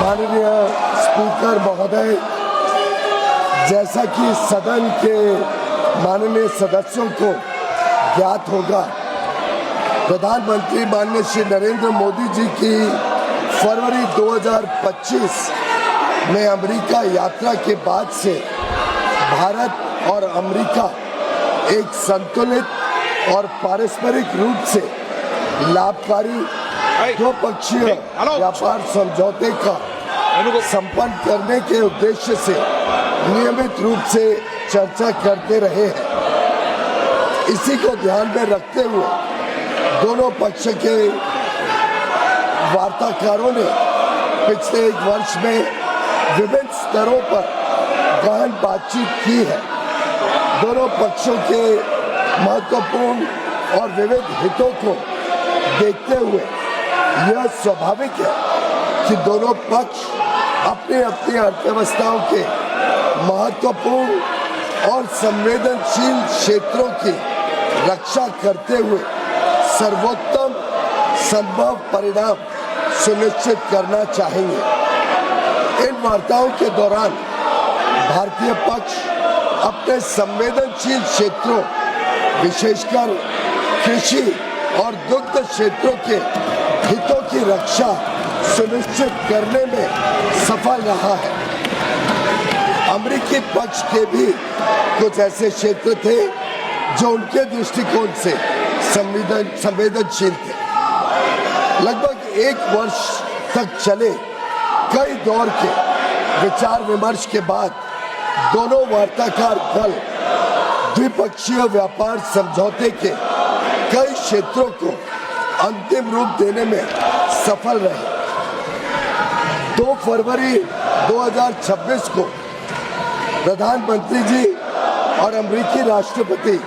माननीय स्पीकर महोदय, जैसा कि सदन के माननीय सदस्यों को ज्ञात होगा, प्रधानमंत्री माननीय श्री नरेंद्र मोदी जी की फरवरी 2025 में अमेरिका यात्रा के बाद से भारत और अमेरिका एक संतुलित और पारस्परिक रूप से लाभकारी द्विपक्षीय व्यापार समझौते का संपन्न करने के उद्देश्य से नियमित रूप से चर्चा करते रहे हैं। इसी को ध्यान में रखते हुए दोनों पक्ष के वार्ताकारों ने पिछले एक वर्ष में विभिन्न स्तरों पर गहन बातचीत की है। दोनों पक्षों के महत्वपूर्ण और विविध हितों को देखते हुए यह स्वाभाविक है कि दोनों पक्ष अपनी अपनी अर्थव्यवस्थाओं के महत्वपूर्ण और संवेदनशील क्षेत्रों की रक्षा करते हुए सर्वोत्तम संभव परिणाम सुनिश्चित करना चाहेंगे। इन वार्ताओं के दौरान भारतीय पक्ष अपने संवेदनशील क्षेत्रों, विशेषकर कृषि और दुग्ध क्षेत्रों के हितों की रक्षा सुनिश्चित करने में सफल रहा है। अमेरिकी पक्ष के भी कुछ ऐसे क्षेत्र थे जो उनके दृष्टिकोण से संवेदनशील थे। लगभग एक वर्ष तक चले कई दौर के विचार विमर्श के बाद दोनों वार्ताकार दल द्विपक्षीय व्यापार समझौते के कई क्षेत्रों को अंतिम रूप देने में सफल रहे। 2 फरवरी 2026 को प्रधानमंत्री जी और अमेरिकी राष्ट्रपति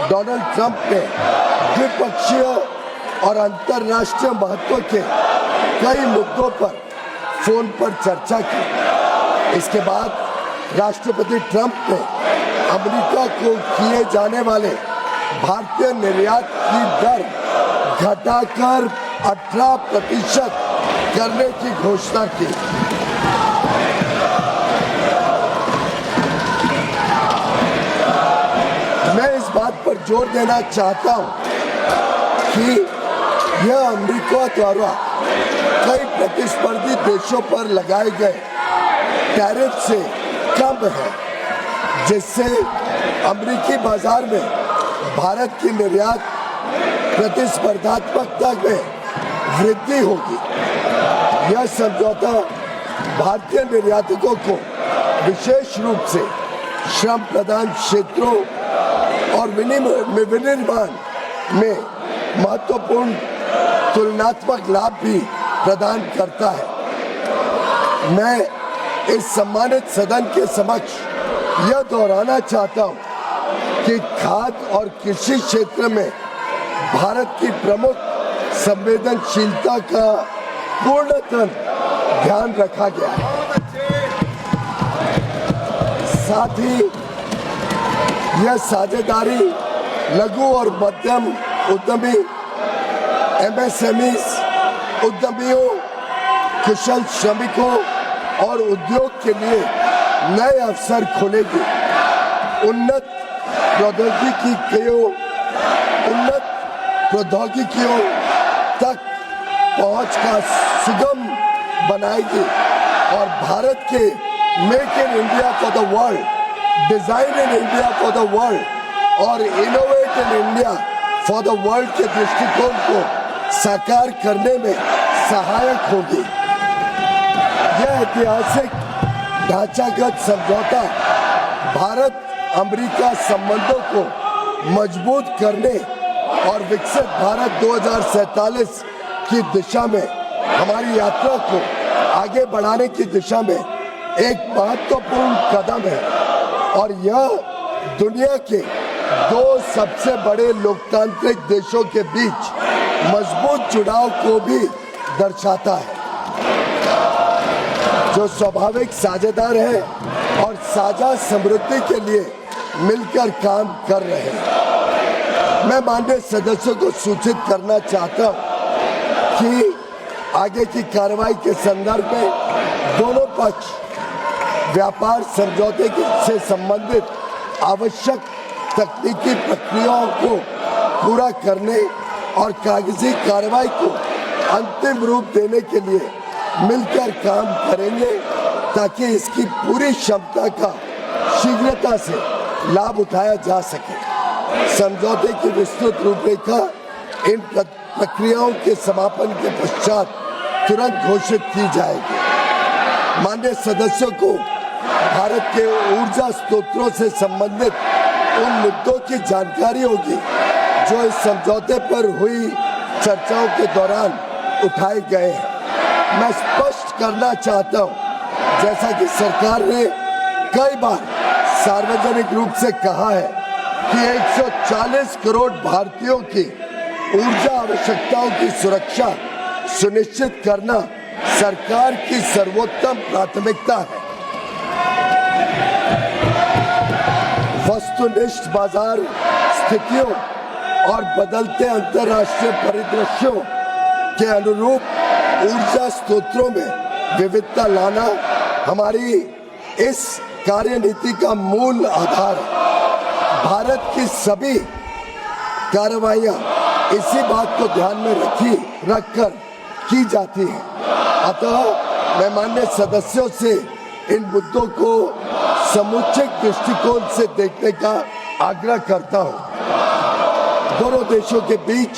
डोनाल्ड ट्रंप ने द्विपक्षीय और अंतर्राष्ट्रीय महत्व के कई मुद्दों पर फोन पर चर्चा की। इसके बाद राष्ट्रपति ट्रंप ने अमेरिका को किए जाने वाले भारतीय निर्यात की दर घटाकर 18% करने की घोषणा की। मैं इस बात पर जोर देना चाहता हूं कि यह अमेरिका द्वारा कई प्रतिस्पर्धी देशों पर लगाए गए टैरिफ से कम है, जिससे अमेरिकी बाजार में भारत की निर्यात प्रतिस्पर्धात्मकता में वृद्धि होगी। यह समझौता भारतीय निर्यातकों को विशेष रूप से श्रम प्रधान क्षेत्रों और विनिर्माण में महत्वपूर्ण तुलनात्मक लाभ भी प्रदान करता है। मैं इस सम्मानित सदन के समक्ष यह दोहराना चाहता हूं कि खाद्य और कृषि क्षेत्र में भारत की प्रमुख संवेदनशीलता का पूर्णतः ध्यान रखा गया है। साथ ही यह साझेदारी लघु और मध्यम उद्यमी, MSMEs, उद्यमियों, कुशल श्रमिकों और उद्योग के लिए नए अवसर खोलेगी। उन्नत प्रौद्योगिकियों तक पहुंच का सुगम बनाएगी और भारत के make in India for the world, design in India for the world और innovate in India for the world के दृष्टिकोण को साकार करने में सहायक होगी। यह ऐतिहासिक ढांचागत समझौता भारत अमेरिका संबंधों को मजबूत करने और विकसित भारत 2047 की दिशा में हमारी यात्रा को आगे बढ़ाने की दिशा में एक महत्वपूर्ण कदम है और यह दुनिया के 2 सबसे बड़े लोकतांत्रिक देशों के बीच मजबूत जुड़ाव को भी दर्शाता है, जो स्वाभाविक साझेदार है और साझा समृद्धि के लिए मिलकर काम कर रहे हैं। मैं माननीय सदस्यों को सूचित करना चाहता हूं कि आगे की कार्रवाई के संदर्भ में दोनों पक्ष व्यापार समझौते से संबंधित आवश्यक तकनीकी प्रक्रियाओं को पूरा करने और कागजी कार्रवाई को अंतिम रूप देने के लिए मिलकर काम करेंगे ताकि इसकी पूरी क्षमता का शीघ्रता से लाभ उठाया जा सके। समझौते की विस्तृत रूपरेखा इन प्रक्रियाओं के समापन के पश्चात तुरंत घोषित की जाएगी। माननीय सदस्यों को भारत के ऊर्जा स्रोतों से संबंधित उन मुद्दों की जानकारी होगी जो इस समझौते पर हुई चर्चाओं के दौरान उठाए गए हैं। मैं स्पष्ट करना चाहता हूं, जैसा कि सरकार ने कई बार सार्वजनिक रूप से कहा है कि 140 करोड़ भारतीयों की ऊर्जा आवश्यकताओं की सुरक्षा सुनिश्चित करना सरकार की सर्वोत्तम प्राथमिकता है। वस्तुनिष्ठ बाजार स्थितियों और बदलते अंतर्राष्ट्रीय परिदृश्यों के अनुरूप ऊर्जा स्रोतों में विविधता लाना हमारी इस कार्यनीति का मूल आधार है। भारत की सभी कार्रवाइयां इसी बात को ध्यान में रखकर की जाती हैं। अतः मैं माननीय सदस्यों से इन मुद्दों को समुचित दृष्टिकोण से देखने का आग्रह करता हूं। दोनों देशों के बीच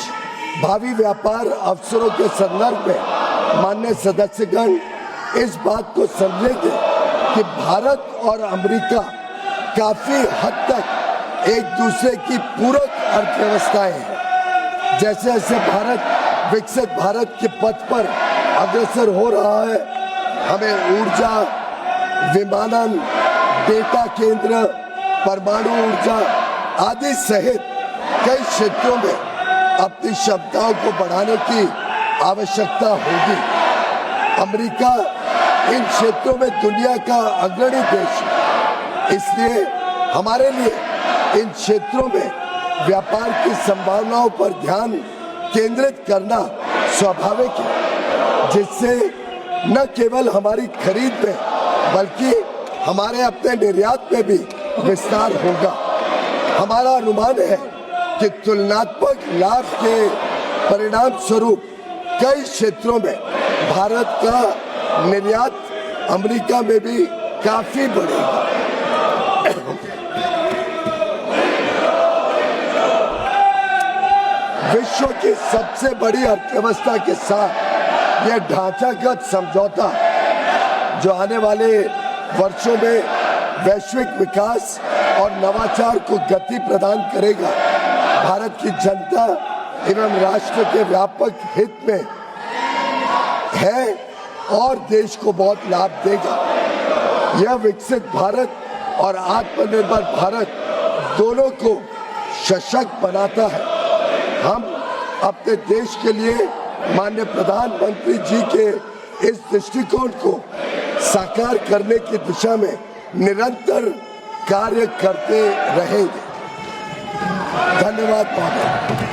भावी व्यापार अवसरों के संदर्भ में माननीय सदस्यगण इस बात को समझेंगे कि भारत और अमेरिका काफी हद तक एक दूसरे की पूरक अर्थव्यवस्थाएं हैं। जैसे जैसे भारत विकसित भारत के पथ पर अग्रसर हो रहा है, हमें ऊर्जा, विमानन, डेटा केंद्र, परमाणु ऊर्जा आदि सहित कई क्षेत्रों में अपनी क्षमताओं को बढ़ाने की आवश्यकता होगी। अमेरिका इन क्षेत्रों में दुनिया का अग्रणी देश है, इसलिए हमारे लिए इन क्षेत्रों में व्यापार की संभावनाओं पर ध्यान केंद्रित करना स्वाभाविक है, जिससे न केवल हमारी खरीद में बल्कि हमारे अपने निर्यात में भी विस्तार होगा। हमारा अनुमान है कि तुलनात्मक लाभ के परिणाम स्वरूप कई क्षेत्रों में भारत का निर्यात अमेरिका में भी काफी बढ़ेगा। विश्व की सबसे बड़ी अर्थव्यवस्था के साथ यह ढांचागत समझौता जो आने वाले वर्षों में वैश्विक विकास और नवाचार को गति प्रदान करेगा, भारत की जनता एवं राष्ट्र के व्यापक हित में है और देश को बहुत लाभ देगा। यह विकसित भारत और आत्मनिर्भर भारत दोनों को सशक्त बनाता है। हम अपने देश के लिए माननीय प्रधानमंत्री जी के इस दृष्टिकोण को साकार करने की दिशा में निरंतर कार्य करते रहेंगे। धन्यवाद महोदय।